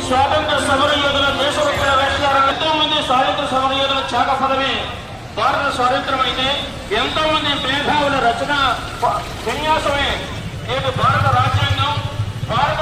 స్వాతంత్ర సమర యోధుల దేశభక్తుల వేషధారణ, ఎంతో మంది స్వాతంత్ర సమర యోధుల త్యాగ ఫలమే భారత స్వాతంత్రం అయితే, ఎంతో మంది మేధావుల రచన విన్యాసమే నేడు భారత రాజ్యాంగం. భారత